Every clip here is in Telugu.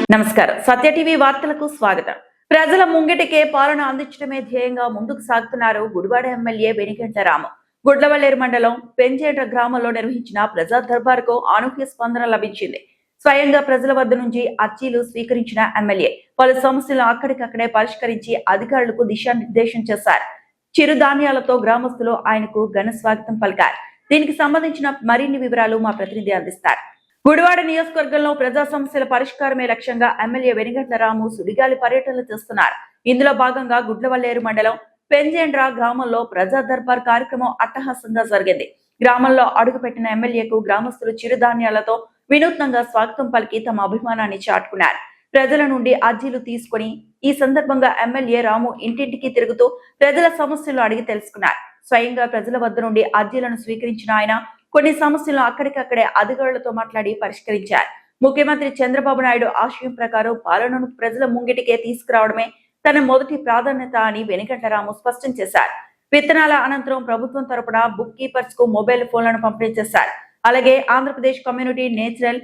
నమస్కారం. సత్య టీవీ వార్తలకు స్వాగతం. ప్రజల ముంగిటికే పాలన అందించడమే ధ్యేయంగా ముందుకు సాగుతున్నారు గుడివాడ ఎమ్మెల్యే వెనిగండ్ల రాము. గుడ్లవల్లేరు మండలం పెంచేట గ్రామంలో నిర్వహించిన ప్రజా దర్బార్కు అనూహ్య స్పందన లభించింది. స్వయంగా ప్రజల వద్ద నుంచి అర్జీలు స్వీకరించిన ఎమ్మెల్యే పలు సమస్యలను అక్కడికక్కడే పరిష్కరించి అధికారులకు దిశానిర్దేశం చేశారు. చిరుధాన్యాలతో గ్రామస్తులు ఆయనకు ఘన స్వాగతం పలికారు. దీనికి సంబంధించిన మరిన్ని వివరాలు మా ప్రతినిధి అందిస్తారు. గుడివాడ నియోజకవర్గంలో ప్రజా సమస్యల పరిష్కారమే లక్ష్యంగా ఎమ్మెల్యే వెనిగండ్ల రాము సుడిగాలి పర్యటనలు చేస్తున్నారు. ఇందులో భాగంగా గుడ్లవల్లేరు మండలం పెంజేండ్ర గ్రామంలో ప్రజా దర్బార్ కార్యక్రమం అట్టహాసంగా జరిగింది. గ్రామంలో అడుగుపెట్టిన ఎమ్మెల్యేకు గ్రామస్తులు చిరుధాన్యాలతో వినూత్నంగా స్వాగతం పలికి తమ అభిమానాన్ని చాటుకున్నారు. ప్రజల నుండి అర్జీలు తీసుకుని ఈ సందర్భంగా ఎమ్మెల్యే రాము ఇంటింటికి తిరుగుతూ ప్రజల సమస్యలు అడిగి తెలుసుకున్నారు. స్వయంగా ప్రజల వద్ద నుండి అర్జీలను స్వీకరించిన ఆయన కొన్ని సమస్యలను అక్కడికక్కడే అధికారులతో మాట్లాడి పరిష్కరించారు. ముఖ్యమంత్రి చంద్రబాబు నాయుడు ఆశయం ప్రకారం పాలనను ప్రజల ముంగిటికే తీసుకురావడమే తన మొదటి ప్రాధాన్యత అని వెనిగండ్ల రాము స్పష్టం చేశారు. విత్తనాల అనంతరం ప్రభుత్వం తరపున బుక్ కీపర్స్ కు మొబైల్ ఫోన్లను పంపిణీ చేశారు. అలాగే ఆంధ్రప్రదేశ్ కమ్యూనిటీ నేచురల్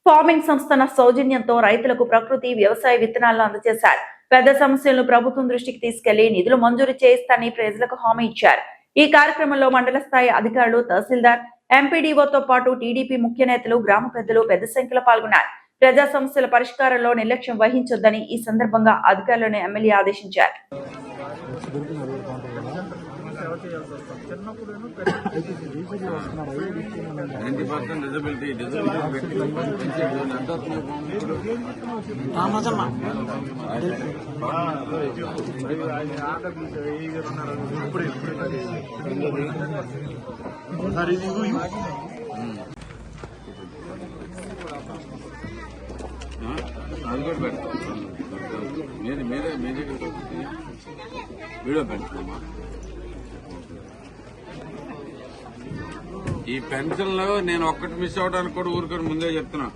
ఫార్మింగ్ సంస్థ సౌజన్యంతో రైతులకు ప్రకృతి వ్యవసాయ విత్తనాలను అందజేశారు. పెద్ద సమస్యలను ప్రభుత్వం దృష్టికి తీసుకెళ్లి నిధులు మంజూరు చేయిస్తానని ప్రజలకు హామీ ఇచ్చారు. ఈ కార్యక్రమంలో మండల స్థాయి అధికారులు, తహసీల్దార్, ఎంపీడీఓతో పాటు టీడీపీ ముఖ్య నేతలు, గ్రామ పెద్దలు పెద్ద సంఖ్యలో పాల్గొన్నారు. ప్రజా సమస్యల పరిష్కారంలో నిర్లక్ష్యం వహించొద్దని ఈ సందర్భంగా అధికారులను ఎమ్మెల్యే ఆదేశించారు. అది కూడా పెడతాం. మీరే వీడియో పెడతామా? ఈ పెన్షన్ లో నేను ఒక్కటి మిస్ అవడానికి కూడా ఊరుకొని ముందే చెప్తున్నా.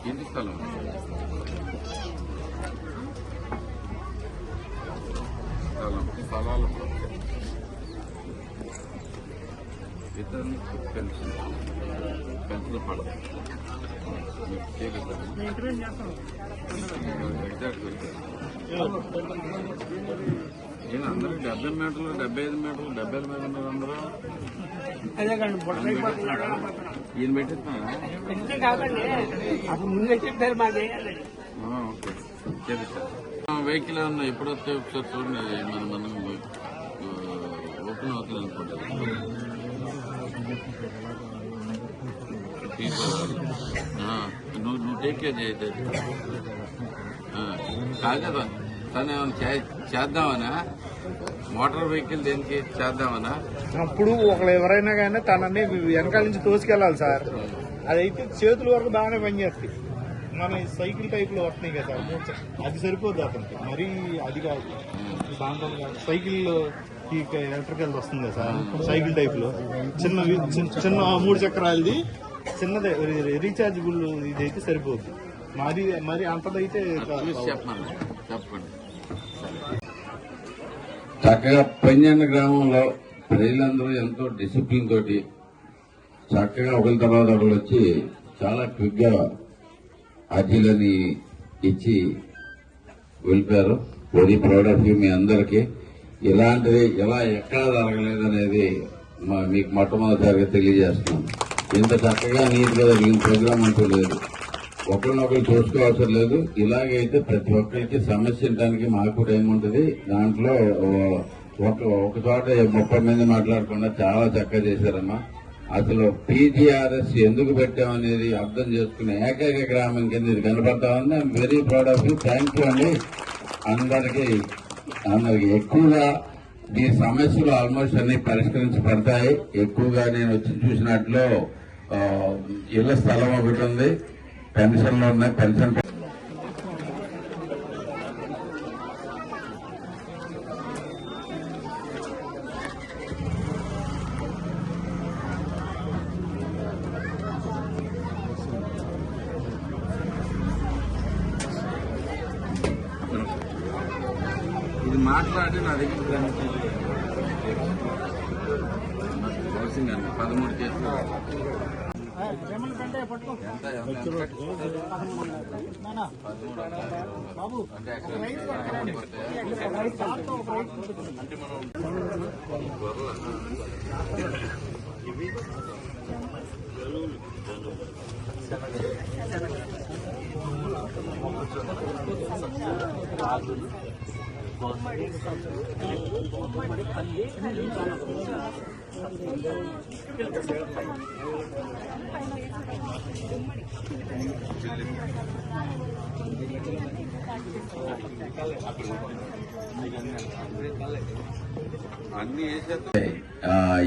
ఇంటి స్థలం స్థలాలు ఇతరులు పెన్షన్ పడదు. నేను అందరికి 70 మీటర్లు, 75 మీటర్లు, 75 మీటర్లు అందరూ ఈయన పెట్టిస్తున్నా. ఓకే, చేపిస్తారు. వెహికల్ ఏమన్నా ఎప్పుడు వస్తే ఒకసారి చూడండి. మనం ఓపెన్ అవుతుంది అనుకుంటారు. నువ్వు టేక్ కేర్ చేయలేదు కాదు కదా. తను ఏమైనా చేద్దామనా? మోటార్ వెహికల్ దేనికి చేద్దామనా? అప్పుడు ఒకళ్ళు ఎవరైనా కానీ తనని వెనకాల నుంచి తోసుకెళ్ళాలి సార్. అదైతే చేతుల వరకు బాగానే పనిచేస్తాయి. మన సైకిల్ టైప్ లో వస్తున్నాయి కదా, అది సరిపోద్ది అతనికి. మరీ అది కాదు, దాంట్లో సైకిల్ ఎలక్ట్రికల్ వస్తుంది కదా సార్, సైకిల్ టైప్ లో చిన్న 3 చక్రాలది చిన్నదే రీఛార్జబుల్ ఇదైతే సరిపోద్ది. మరి అంతదైతే చెప్పండి. చక్కగా పెంజండ గ్రామంలో ప్రజలందరూ ఎంతో డిసిప్లిన్ తోటి చక్కగా ఒకరి తర్వాత ఒకరు వచ్చి చాలా క్విక్ గా అర్జీలని ఇచ్చి వెళ్ళిపోయారు. Very proud of you. మీ అందరికీ ఇలాంటిది ఎలా ఎక్కడా జరగలేదనేది మీకు మొట్టమొదటిసారిగా తెలియజేస్తున్నాను. ఇంత చక్కగా నీట్గా జరిగిన ప్రోగ్రాం అంటూ లేదు. ఒకరినొకరు చూసుకోవాల్సిన లేదు. ఇలాగైతే ప్రతి ఒక్కరికి సమస్య ఉండడానికి మాకు టైం ఉంటుంది. దాంట్లో ఒక చోట 30 మంది మాట్లాడకుండా చాలా చక్కగా చేశారమ్మా. అసలు పీజీఆర్ఎస్ ఎందుకు పెట్టామనేది అర్థం చేసుకునే ఏకైక గ్రామం కింద ఇది కనపడతా ఉంది. I'm very proud of you. Thank you అండి అందరికి. ఎక్కువగా ఈ సమస్యలు ఆల్మోస్ట్ అన్ని పరిష్కరించబడతాయి. ఎక్కువగా నేను వచ్చి చూసినట్లు ఇళ్ల స్థలం ఒకటి ఉంది, పెన్షన్లు ఉన్నాయి. పెన్షన్ ఇది మాట్లాడి నా దగ్గర హౌసింగ్ అన్న 13 కేసులు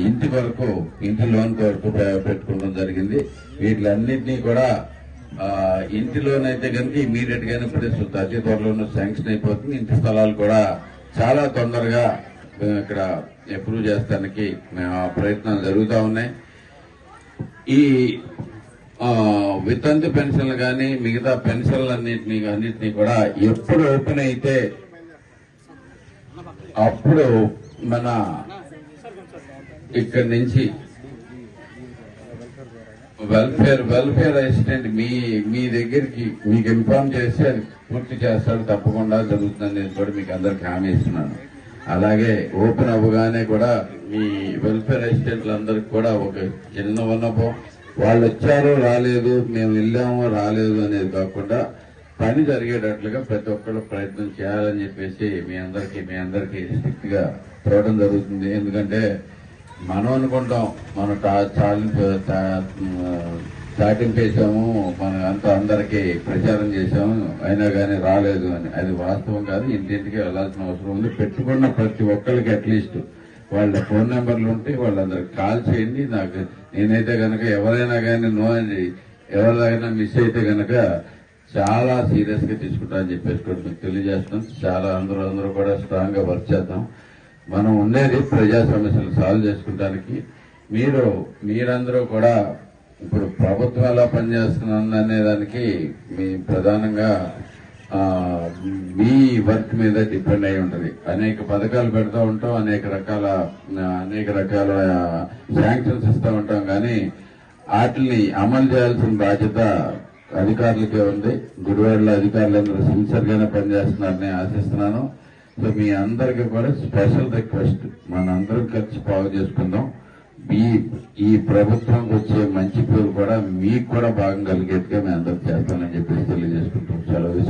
ఇంటి వరకు ఇంటి లోన్ వరకు పెట్టుకోవడం జరిగింది. వీటిలన్నింటినీ కూడా ఇంటి లోన్ అయితే కనుక ఇమీడియట్ గానే అతి త్వరలోనే శాంక్షన్ అయిపోతుంది. ఇంటి స్థలాలు కూడా చాలా తొందరగా ఇక్కడ అప్రూవ్ చేస్తానికి ప్రయత్నాలు జరుగుతూ ఉన్నాయి. ఈ వితంతు పెన్షన్లు కానీ మిగతా పెన్షన్లు అన్నింటినీ కూడా ఎప్పుడు ఓపెన్ అయితే అప్పుడు మన ఇక్కడి నుంచి వెల్ఫేర్ అసిస్టెంట్ మీ దగ్గరికి మీకు ఇన్ఫార్మ్ చేసి అది పూర్తి చేస్తాడు, తప్పకుండా జరుగుతుందని కూడా మీకు అందరికి హామీ ఇస్తున్నాను. అలాగే ఓపెన్ అవ్వగానే కూడా మీ వెల్ఫేర్ అసిస్టెంట్లందరికీ కూడా ఒక చిన్న విన్నపం, వాళ్ళు వచ్చారో రాలేదు, మేము వెళ్ళామో రాలేదు అనేది కాకుండా పని జరిగేటట్లుగా ప్రతి ఒక్కరు ప్రయత్నం చేయాలని చెప్పేసి మీ అందరికీ స్ట్రిక్ట్ గా చూడడం జరుగుతుంది. ఎందుకంటే మనం అనుకుంటాం మనం చాటింపేశాము, మనం అంతా అందరికీ ప్రచారం చేశాము, అయినా కానీ రాలేదు అని. అది వాస్తవం కాదు. ఇంటింటికి వెళ్లాల్సిన అవసరం ఉంది. పెట్టుకున్న ప్రతి ఒక్కరికి అట్లీస్ట్ వాళ్ళ ఫోన్ నెంబర్లు ఉంటే వాళ్ళందరికి కాల్ చేయండి. నేనైతే గనక ఎవరైనా కానీ ఎవరైనా మిస్ అయితే గనక చాలా సీరియస్ గా తీసుకుంటా అని చెప్పేసి కూడా మీకు తెలియజేస్తాం. చాలా అందరూ కూడా స్ట్రాంగ్ గా వర్క్ చేద్దాం. మనం ఉండేది ప్రజా సమస్యలు సాల్వ్ చేసుకోవడానికి. మీరందరూ కూడా ఇప్పుడు ప్రభుత్వం ఎలా పనిచేస్తుంది అనే దానికి మీ ప్రధానంగా మీ వర్క్ మీద డిపెండ్ అయి ఉంటది. అనేక పథకాలు పెడతా ఉంటాం, అనేక రకాల శాంక్షన్స్ ఇస్తూ ఉంటాం, కానీ వాటిని అమలు చేయాల్సిన బాధ్యత అధికారులకే ఉంది. గుడివాడలో అధికారులందరూ సిన్సియర్ గానే పనిచేస్తున్నారని ఆశిస్తున్నాను. సో మీ అందరికీ కూడా స్పెషల్ రిక్వెస్ట్, మనందరం కలిసి బాగు చేసుకుందాం. ఈ ప్రభుత్వంకి వచ్చే మంచి పేరు కూడా మీకు కూడా భాగం కలిగేట్టుగా మేము అందరికి చేస్తామని చెప్పేసి తెలియజేసుకుంటాం. సెలవు.